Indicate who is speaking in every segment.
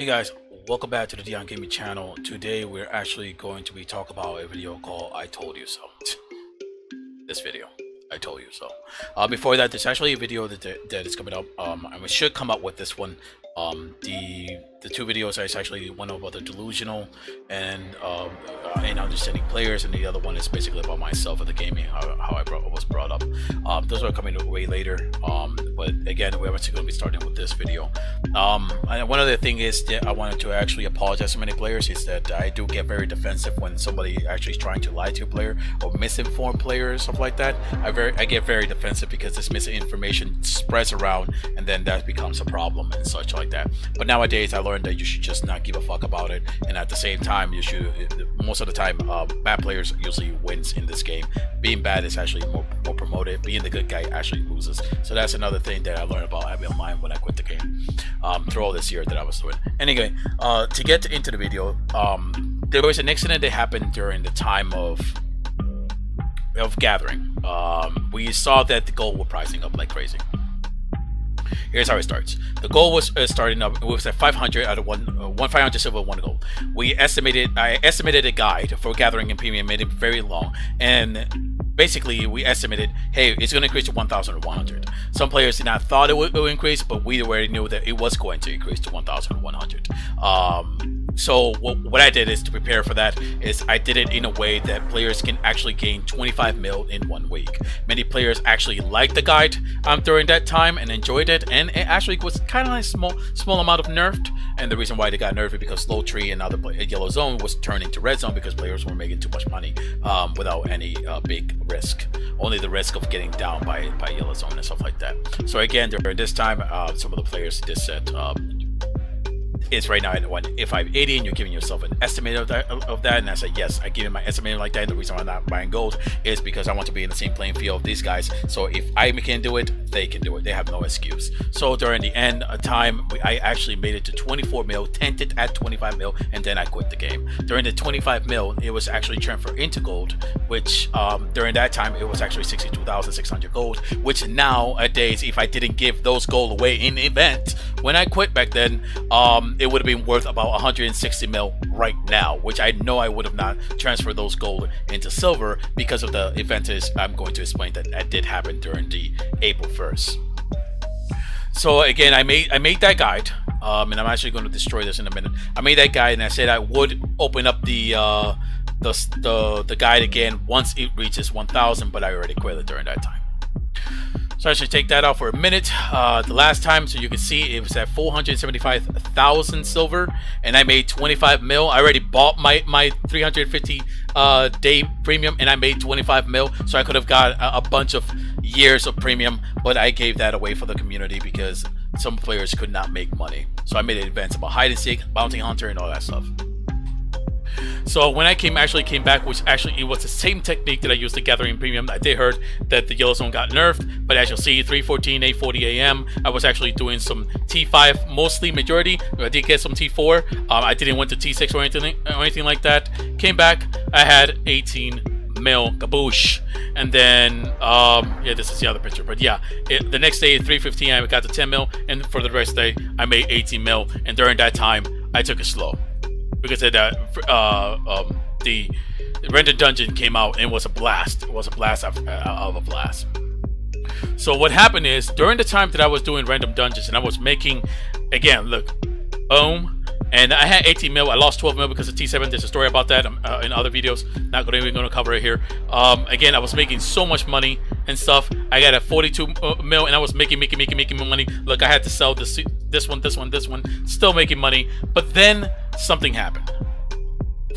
Speaker 1: guys, welcome back to the Dion Gaming channel. Today we're actually going to be talking about a video called I Told You So. This video, I Told You So. Before that, there's actually a video that is coming up. And we should come up with this one. The two videos is actually one about the delusional and understanding players, and the other one is basically about myself and the gaming, how I was brought up. Those are coming way later. But again, we're actually going to be starting with this video. And one other thing is that I wanted to actually apologize to many players is that I do get very defensive when somebody actually is trying to lie to a player or misinform players, stuff like that. I get very defensive because this misinformation spreads around, and then that becomes a problem and such like that. But nowadays I learned that you should just not give a fuck about it, and at the same time you should, most of the time bad players usually wins in this game. Being bad is actually more promoted. Being the good guy actually loses. So that's another thing that I learned about having in mind when I quit the game through all this year that I was doing. Anyway, to get into the video, there was an incident that happened during the time of gathering. We saw that the gold were pricing up like crazy. Here's how it starts. The gold was starting up. It was at 500 out of one 500 silver, 1 gold. I estimated a guide for gathering and premium, made it very long, and basically we estimated, hey, it's going to increase to 1,100. Some players did not thought it would increase, but we already knew that it was going to increase to 1,100. So what I did is, to prepare for that, is I did it in a way that players can actually gain 25 mil in 1 week. Many players actually liked the guide during that time and enjoyed it, and it actually was kind of a small amount of nerfed. And the reason why they got nerfed is because slow tree and other yellow zone was turning to red zone because players were making too much money without any big risk. Only the risk of getting down by yellow zone and stuff like that. So again, during this time, some of the players just said, it's right now at 580, and you're giving yourself an estimate of that, and I said yes, I give you my estimate like that. And the reason why I'm not buying gold is because I want to be in the same playing field of these guys. So if I can do it, they can do it. They have no excuse. So during the end of time, I actually made it to 24 mil, tented at 25 mil, and then I quit the game. During the 25 mil, it was actually transferred into gold, which during that time it was actually 62,600 gold, which nowadays, if I didn't give those gold away in the event when I quit back then, it would have been worth about 160 mil right now, which I know I would have not transferred those gold into silver because of the events I'm going to explain that did happen during the April 1st. So again, I made that guide, and I'm actually going to destroy this in a minute. I made that guide, and I said I would open up the guide again once it reaches 1,000, but I already quit it during that time. So I should take that out for a minute. The last time, so you can see it was at 475,000 silver, and I made 25 mil. I already bought my 350 day premium, and I made 25 mil, so I could have got a bunch of years of premium, but I gave that away for the community because some players could not make money. So I made events about hide and seek, bounty hunter, and all that stuff. So when I actually came back, which actually it was the same technique that I used to gathering premium. I did heard that the yellow zone got nerfed, but as you'll see, 3:14, 8:40 a.m. I was actually doing some T5, mostly majority. I did get some T4. I didn't went to T6 or anything like that. Came back, I had 18 mil, kaboosh. And then yeah, this is the other picture, but yeah, the next day at 3:15 I got to 10 mil, and for the rest of the day I made 18 mil. And during that time I took it slow, because the random dungeon came out and it was a blast. It was a blast of a blast. So what happened is, during the time that I was doing random dungeons and I was making, again, look, and I had 18 mil. I lost 12 mil because of T7. There's a story about that in other videos. Not even going to cover it here. Again, I was making so much money and stuff. I got a 42 mil, and I was making money. Look, I had to sell this one. Still making money. But then something happened.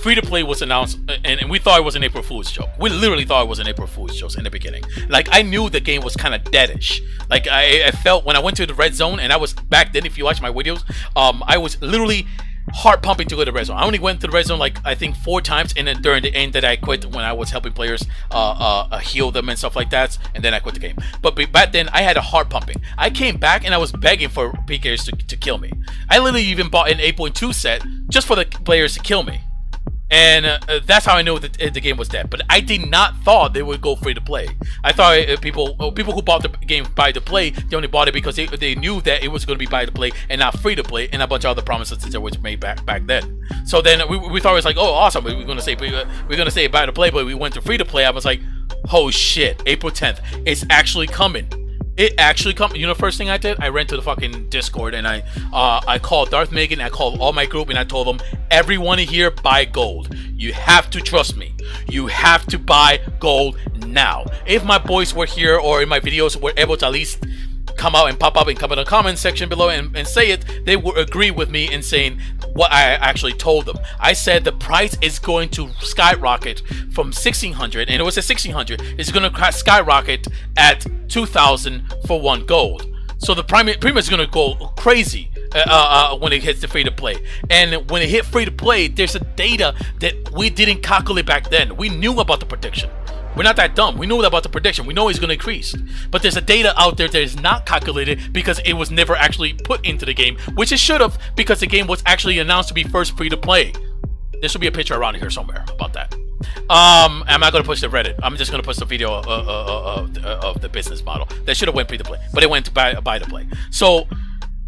Speaker 1: Free to play was announced, and we thought it was an April Fool's joke. We literally thought it was an April Fool's joke in the beginning. Like, I knew the game was kind of deadish. Like, I felt when I went to the red zone, and I was back then, if you watch my videos, I was literally heart pumping to go to the red zone. I only went to the red zone like I think 4 times, and then during the end that I quit when I was helping players heal them and stuff like that, and then I quit the game. But back then I had a heart pumping. I came back and I was begging for PKers to kill me. I literally even bought an 8.2 set just for the players to kill me. And that's how I knew that the game was dead. But I did not thought they would go free to play. I thought people who bought the game buy to play, they only bought it because they knew that it was going to be buy to play and not free to play, and a bunch of other promises that were made back then. So then we thought it was like, oh, awesome, we're going to say buy to play, but we went to free to play. I was like, oh shit, April 10th, it's actually coming. It actually come. You know, first thing I did, I ran to the fucking Discord and I called Darth Megan. I called all my group and I told them, everyone here buy gold. You have to trust me. You have to buy gold now. If my boys were here or in my videos were able to at least come out and pop up and come in the comment section below and say it, they would agree with me in saying what I actually told them. I said the price is going to skyrocket from 1600, and it was at 1600. It's going to skyrocket at 2000 for 1 gold. So the premium is going to go crazy when it hits the free to play. And when it hit free to play, there's a data that we didn't calculate back then. We knew about the prediction. We're not that dumb. We knew about the prediction. We know it's going to increase. But there's a data out there that is not calculated because it was never actually put into the game, which it should have, because the game was actually announced to be first free to play. There should be a picture around here somewhere about that. I'm not going to push the Reddit. I'm just going to post a video of the business model. That should have went free to play, but it went to buy to play. So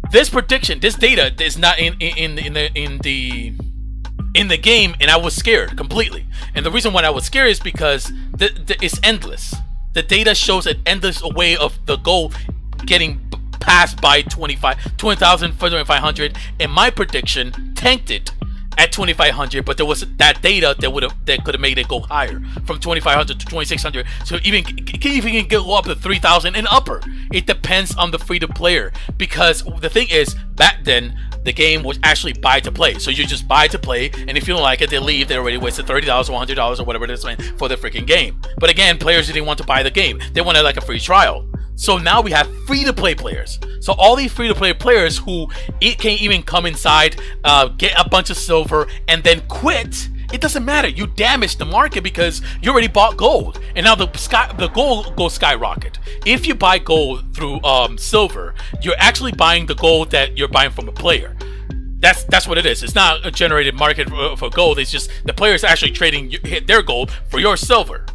Speaker 1: this prediction, this data is not in the game, and I was scared completely. And the reason why I was scared is because it's endless. The data shows an endless way of the goal getting passed by 20,500, and my prediction tanked it at 2,500, but there was that data that could have made it go higher from 2,500 to 2,600. So even can go up to 3,000 and upper. It depends on the free to player, because the thing is, back then the game was actually buy to play. So you just buy to play, and if you don't like it, they leave. They already wasted $30 or $100 or whatever it is for the freaking game. But again, players didn't want to buy the game. They wanted like a free trial. So now we have free-to-play players. So all these free-to-play players who can't even come inside, get a bunch of silver, and then quit. It doesn't matter. You damage the market because you already bought gold, and now the gold goes skyrocket. If you buy gold through silver, you're actually buying the gold that you're buying from a player. That's what it is. It's not a generated market for gold. It's just the players actually trading their gold for your silver.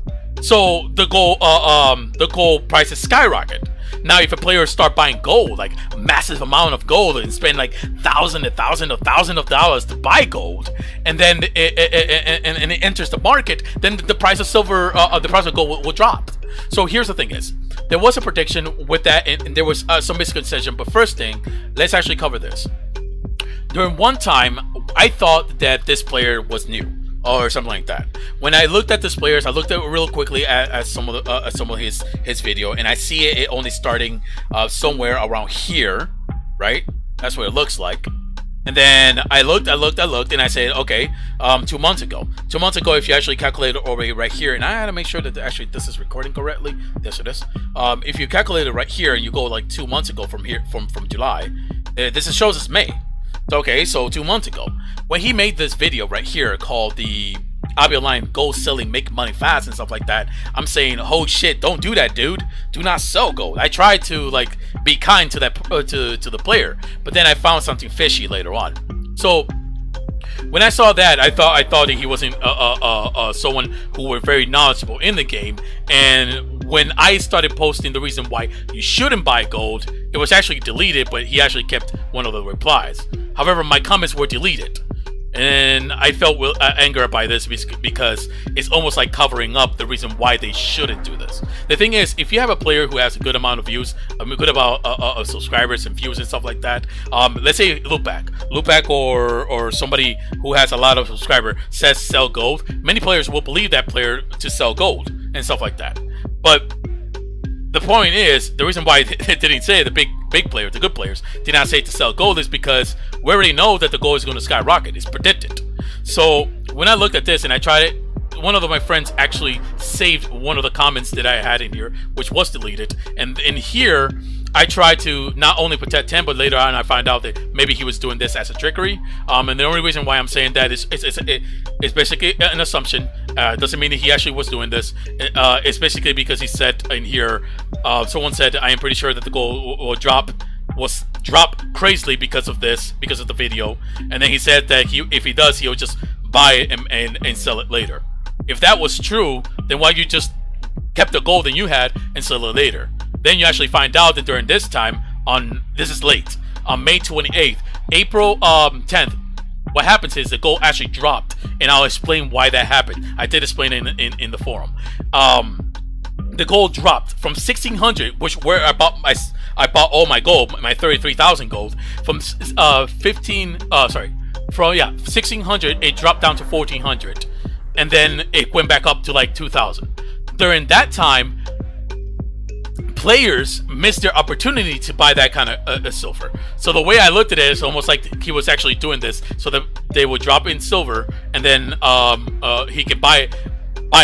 Speaker 1: So the gold prices skyrocket. Now, if a player start buying gold, like a massive amount of gold, and spend like thousands of dollars to buy gold, and then it enters the market, then the price of silver, the price of gold will drop. So here's the thing: is there was a prediction with that, and there was some misconception. But first thing, let's actually cover this. During one time, I thought that this player was new, or something like that. When I looked at this players, I looked at it real quickly at some of his video, and I see it only starting somewhere around here, right? That's what it looks like. And then I looked, and I said, okay, 2 months ago. 2 months ago, if you actually calculate it over right here, and I had to make sure that actually this is recording correctly. Yes, it is. If you calculate it right here, and you go like 2 months ago from here, from July, this shows us May. Okay, so 2 months ago, when he made this video right here called the Avialine Gold Selling Make Money Fast and stuff like that, I'm saying, oh shit, don't do that, dude. Do not sell gold. I tried to like be kind to that to the player, but then I found something fishy later on. So when I saw that, I thought that he wasn't someone who were very knowledgeable in the game. And when I started posting the reason why you shouldn't buy gold, it was actually deleted, but he actually kept one of the replies. However, my comments were deleted, and I felt angered by this because it's almost like covering up the reason why they shouldn't do this. The thing is, if you have a player who has a good amount of views, a good amount of subscribers and views and stuff like that, let's say Loopback or somebody who has a lot of subscribers says sell gold, many players will believe that player to sell gold and stuff like that. But the point is, the reason why it didn't say the big players, the good players, did not say to sell gold is because we already know that the gold is going to skyrocket. It's predicted. So when I looked at this and I tried it, one of my friends actually saved one of the comments that I had in here, which was deleted. And in here, I tried to not only protect him, but later on I found out that maybe he was doing this as a trickery. And the only reason why I'm saying that is it's basically an assumption. Doesn't mean that he actually was doing this. It's basically because he said in here, someone said, I am pretty sure that the gold will drop crazily because of this, because of the video. And then he said that if he does, he'll just buy it and sell it later. If that was true, then why you just kept the gold that you had and sell it later? Then you actually find out that during this time, this is late, on May 28th, April 10th, what happens is the gold actually dropped, and I'll explain why that happened. I did explain it in the forum. The gold dropped from 1600, which where I bought all my gold, my 33,000 gold, from 1600 it dropped down to 1400, and then it went back up to like 2000. During that time, players missed their opportunity to buy that kind of silver. So the way I looked at it is almost like he was actually doing this so that they would drop in silver, and then he could buy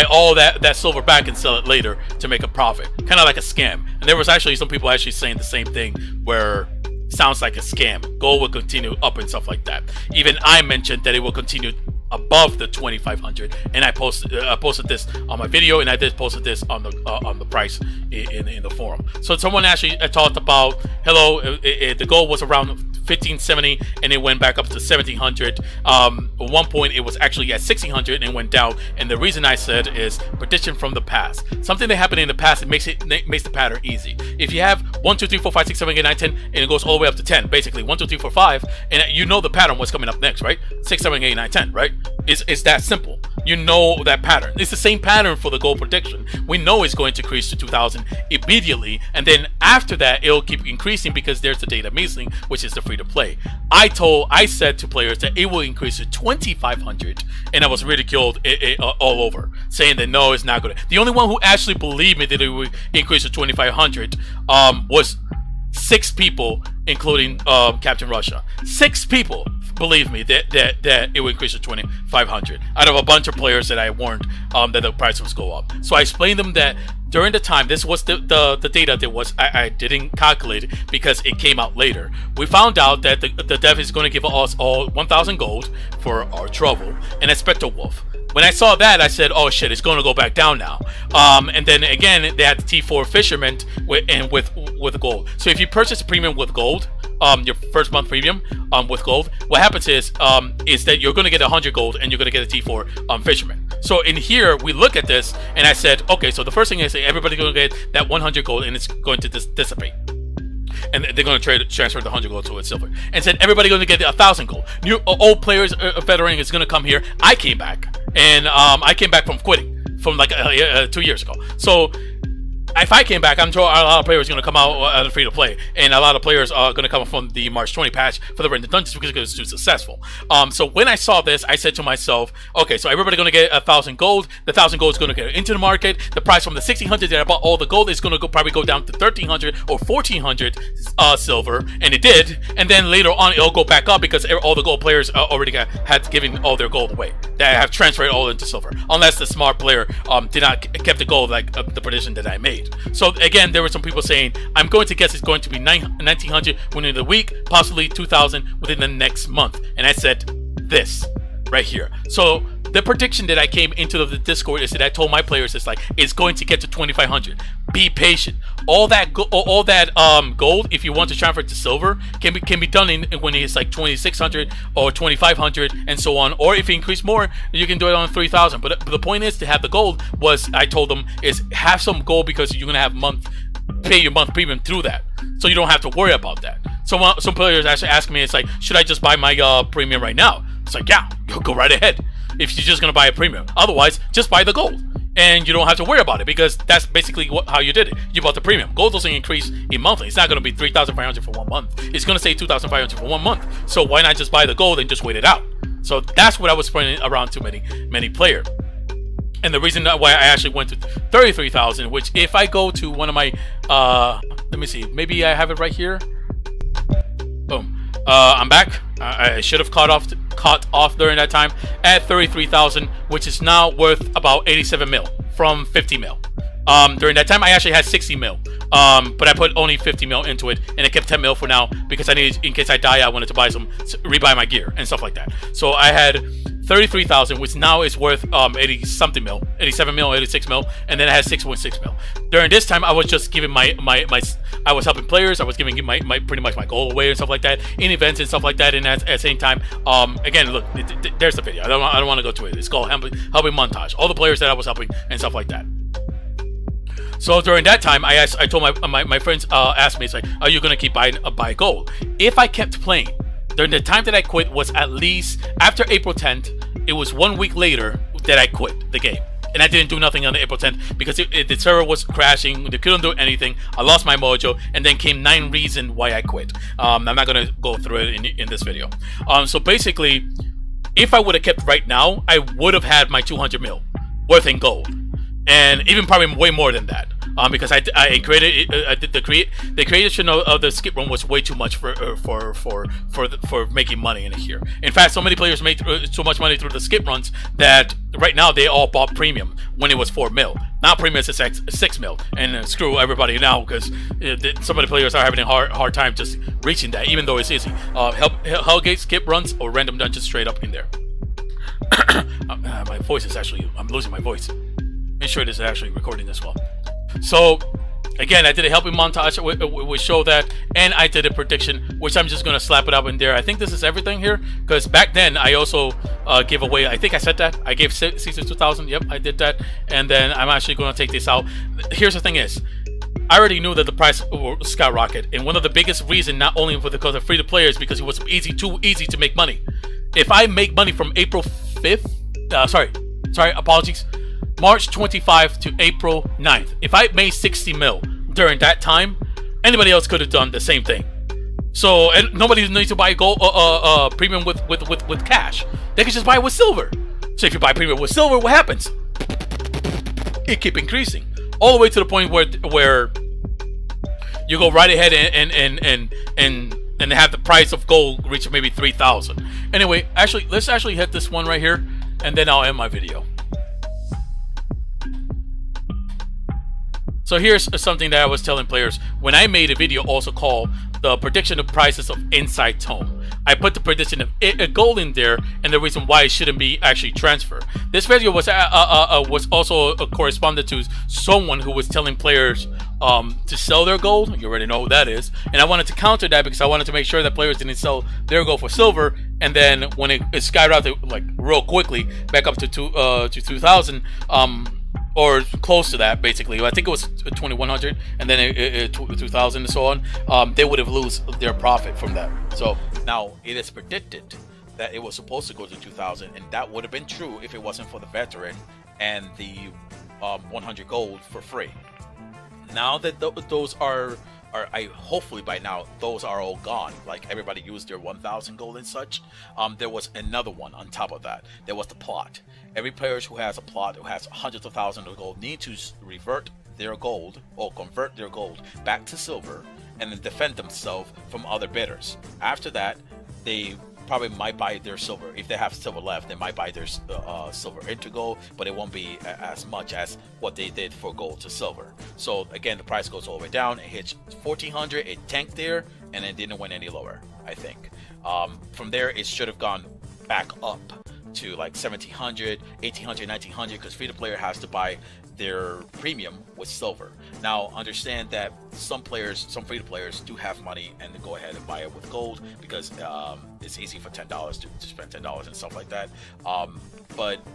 Speaker 1: all that silver back and sell it later to make a profit, kind of like a scam. And there was actually some people actually saying the same thing, where sounds like a scam. Gold will continue up and stuff like that. Even I mentioned that it will continue above the 2,500, and I posted this on my video, and I did posted this on the price in the forum. So someone actually talked about, hello, the gold was around 1570 and it went back up to 1700. At one point it was actually at 1600 and went down, and the reason I said is prediction from the past. Something that happened in the past, it makes the pattern easy. If you have 1 2 3 4 5 6 7 8 9 10 and it goes all the way up to 10, basically 1 2 3 4 5, and you know the pattern, what's coming up next, right? 6 7 8 9 10, right? It's that simple. You know that pattern. It's the same pattern for the gold prediction. We know it's going to increase to 2000 immediately, and then after that it'll keep increasing because there's the data missing, which is the free to play. I said to players that it will increase to 2500, and I was ridiculed all over, saying that no, it's not going to. The only one who actually believed me that it would increase to 2500 was 6 people, including Captain Russia. 6 people believe me that it will increase to 2,500 out of a bunch of players that I warned that the price was go up. So I explained them that during the time, this was the data that was I didn't calculate it because it came out later. We found out that the dev is going to give us all 1,000 gold for our trouble and a Spectre Wolf. When I saw that, I said, "Oh shit, it's going to go back down now." And then again, they had the T4 Fisherman with gold. So if you purchase a premium with gold, your first month premium with gold, what happens is that you're going to get 100 gold and you're going to get a T4 Fisherman. So in here, we look at this, and I said, okay, so the first thing is everybody's going to get that 100 gold, and it's going to dissipate. And they're going to transfer the 100 gold to its silver. And said everybody's going to get 1,000 gold. New old players, veteran is going to come here. I came back, and I came back from quitting from like 2 years ago. So if I came back, I'm sure a lot of players are going to come out free to play, and a lot of players are going to come from the March 20 patch for the Random Dungeons because it's too successful. So when I saw this, I said to myself, okay, so everybody's going to get 1,000 gold. The 1,000 gold is going to get into the market. The price from the 1,600 that I bought all the gold is going to probably go down to 1,300 or 1,400 silver, and it did. And then later on, it'll go back up because all the gold players already had given all their gold away. They have transferred all into silver, unless the smart player did not kept the gold like the prediction that I made. So again, there were some people saying, I'm going to guess it's going to be 1,900 within the week, possibly 2,000 within the next month. And I said this right here. So the prediction that I came into the Discord is that I told my players it's going to get to 2,500. Be patient. All that gold, if you want to transfer it to silver, can be done when it's like 2,600 or 2,500 and so on. Or if you increase more, you can do it on 3,000. But the point is to have the gold was, I told them, is have some gold because you're gonna have pay your month premium through that, so you don't have to worry about that. So some players actually ask me, it's like, should I just buy my premium right now? It's like, yeah, go right ahead if you're just gonna buy a premium. Otherwise, just buy the gold, and you don't have to worry about it because that's basically how you did it. You bought the premium. Gold doesn't increase in monthly. It's not going to be 3,500 for 1 month. It's going to say 2,500 for 1 month. So why not just buy the gold and just wait it out? So that's what I was pointing around to many players. And the reason why I actually went to 33,000, which if I go to one of my, let me see, maybe I have it right here. Boom. I'm back. I should have caught off during that time at 33,000, which is now worth about 87 mil from 50 mil. During that time, I actually had 60 mil, but I put only 50 mil into it, and I kept 10 mil for now because I needed, in case I die, I wanted to buy rebuy my gear and stuff like that. So I had 33,000, which now is worth 80 something mil, 87 mil, 86 mil, and then it has 6.6 mil. During this time, I was just giving my I was helping players. I was giving my pretty much my goal away and stuff like that in events and stuff like that. And at the same time, again, look, there's the video. I don't want to go to it. It's called helping montage. All the players that I was helping and stuff like that. So during that time, I told my friends, asked me, it's like, are you gonna keep buying gold? If I kept playing, during the time that I quit was at least after April 10th. It was 1 week later that I quit the game, and I didn't do nothing on the April 10th because the server was crashing. They couldn't do anything. I lost my mojo, and then came 9 reasons why I quit. I'm not gonna go through it in this video. So basically, if I would have kept right now, I would have had my 200 mil worth in gold, and even probably way more than that. Because I created the creation of the skip run was way too much for making money in here. In fact, so many players made so much money through the skip runs that right now they all bought premium when it was 4 mil. Now premium is 6 mil, and screw everybody now because some of the players are having a hard time just reaching that, even though it's easy. Hellgate skip runs or random dungeons straight up in there. My voice is actually, I'm losing my voice. Make sure this is actually recording as well. So again, I did a helping montage which show that, and I did a prediction, which I'm just gonna slap it up in there. I think this is everything here, because back then I also gave away, I think I said that I gave Season 2000. Yep, I did that. And then I'm actually gonna take this out. Here's the thing is, I already knew that the price would skyrocket, and one of the biggest reason, not only because of free to play, is because it was too easy to make money. If I make money from April 5th, apologies, March 25 to April 9th. If I made 60 mil during that time, anybody else could have done the same thing. So and nobody needs to buy gold premium with cash. They can just buy it with silver. So if you buy premium with silver, what happens? It keeps increasing all the way to the point where you go right ahead and have the price of gold reach maybe 3,000. Anyway, let's actually hit this one right here, and then I'll end my video. So here's something that I was telling players when I made a video also called the prediction of prices of Inside Tome. I put the prediction of gold in there and the reason why it shouldn't be actually transferred. This video was also corresponded to someone who was telling players to sell their gold. You already know who that is. And I wanted to counter that because I wanted to make sure that players didn't sell their gold for silver. And then when it skyrocketed like real quickly back up to 2,000, or close to that, basically. I think it was 2,100, and then 2,000 and so on. They would have lost their profit from that. So now it is predicted that it was supposed to go to 2,000, and that would have been true if it wasn't for the veteran and the 100 gold for free. Now that those are hopefully by now those are all gone. Like everybody used their 1,000 gold and such. There was another one on top of that. There was the plot. Every player who has a plot, who has hundreds of thousands of gold, need to revert their gold or convert their gold back to silver and then defend themselves from other bidders. After that, they probably might buy their silver. If they have silver left, they might buy their silver into gold, but it won't be as much as what they did for gold to silver. So again, the price goes all the way down. It hits 1,400, it tanked there, and it didn't went any lower, I think. From there, it should have gone back up to like 1,700, 1,800, 1,900, because free-to-player has to buy their premium with silver. Now understand that some free-to-players do have money and they go ahead and buy it with gold because it's easy for $10 to spend $10 and stuff like that. But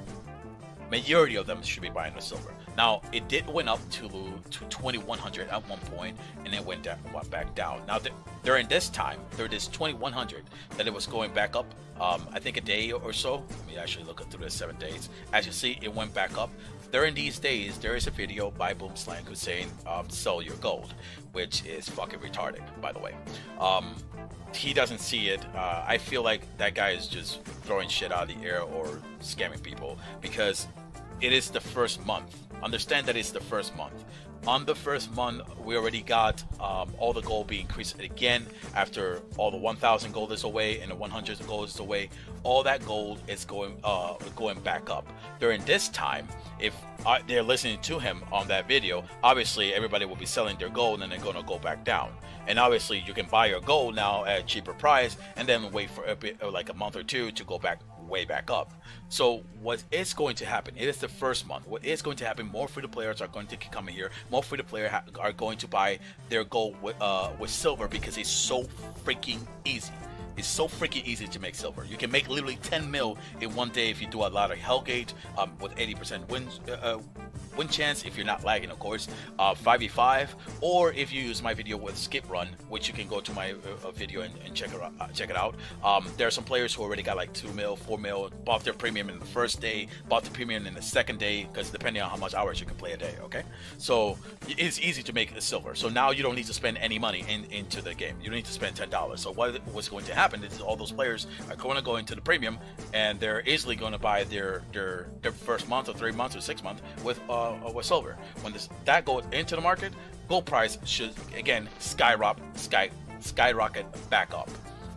Speaker 1: majority of them should be buying with silver. Now it did went up to 2,100 at one point, and it went back down. Now during this time, during this 2,100, that it was going back up. I think a day or so. Let me actually look through the 7 days. As you see, it went back up. During these days, there is a video by Boomslang who's saying sell your gold, which is fucking retarded, by the way. He doesn't see it. I feel like that guy is just throwing shit out of the air or scamming people because it is the first month. Understand that it's the first month. On the first month, we already got all the gold being increased again after all the 1,000 gold is away and the 100 gold is away. All that gold is going back up. During this time, if they're listening to him on that video, obviously everybody will be selling their gold and they're going to go back down. And obviously you can buy your gold now at a cheaper price and then wait for a bit, like a month or two to go back way back up. So what is going to happen? It is the first month. What is going to happen? More free-to-players are going to come in here. More free-to-players are going to buy their gold with silver because it's so freaking easy. It's so freaking easy to make silver. You can make literally 10 mil in one day if you do a lot of Hellgate with 80% win chance, if you're not lagging, of course, 5v5, or if you use my video with skip run, which you can go to my video and check it out. There are some players who already got like 2 mil, 4 mil, bought their premium in the first day, bought the premium in the second day, because depending on how much hours you can play a day, okay? So it's easy to make a silver. So now you don't need to spend any money into the game. You don't need to spend $10. So what's going to happen is all those players are going to go into the premium, and they're easily going to buy their first month or 3 months or 6 months with silver. When that goes into the market, gold price should again skyrocket back up,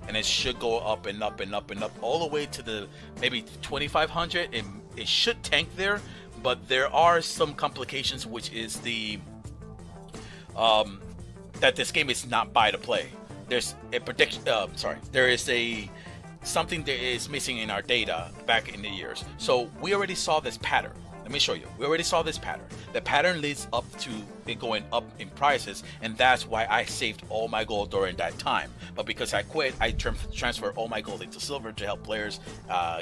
Speaker 1: and it should go up and up and up and up all the way to the maybe 2,500. It should tank there, but there are some complications, which is the that this game is not buy to play. There's a prediction. There is something that is missing in our data back in the years. So we already saw this pattern. Let me show you. We already saw this pattern. The pattern leads up to it going up in prices, and that's why I saved all my gold during that time. But because I quit, I transferred all my gold into silver to help players,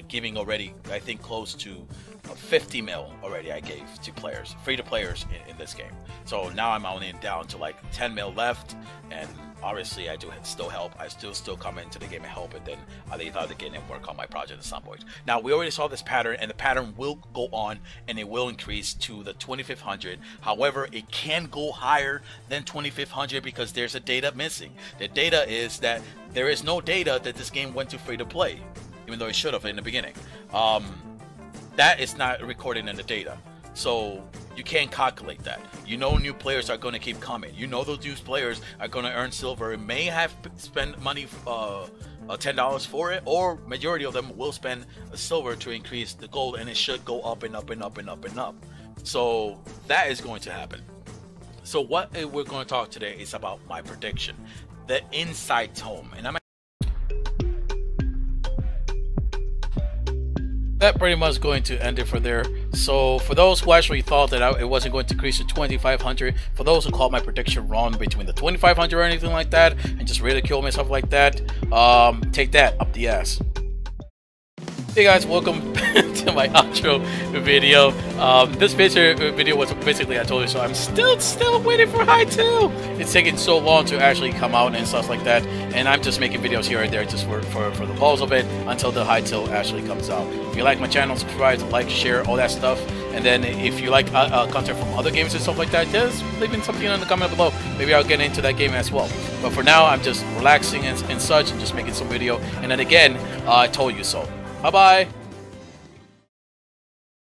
Speaker 1: giving already, I think, close to 50 mil already I gave to players, free to players in this game. So now I'm only down to like 10 mil left, and obviously I do still help. I still come into the game and help, and then I leave out the game and work on my project at some point. Now we already saw this pattern, and the pattern will go on, and it will increase to the 2,500. However, it can go higher than 2,500 because there's a data missing. The data is that there is no data that this game went to free to play, even though it should have in the beginning. That is not recorded in the data, so you can't calculate that. You know new players are going to keep coming. You know those new players are going to earn silver and may have spent money, $10 for it, or majority of them will spend silver to increase the gold, and it should go up and up and up and up and up. So that is going to happen. So what we're going to talk today is about my prediction, the inside tome, and that pretty much going to end it for there. So for those who actually thought that it wasn't going to increase to 2,500, for those who called my prediction wrong between the 2,500 or anything like that, and just ridicule myself like that, take that up the ass. Hey guys, welcome to my outro video. This video was basically, I told you so, I'm still waiting for Hytale. It's taking so long to actually come out and stuff like that, and I'm just making videos here and there just for the balls of it until the Hytale actually comes out. If you like my channel, subscribe, like, share, all that stuff. And then if you like content from other games and stuff like that, just leave in something in the comment below. Maybe I'll get into that game as well. But for now, I'm just relaxing and such, and just making some video. And then again, I told you so. Bye-bye.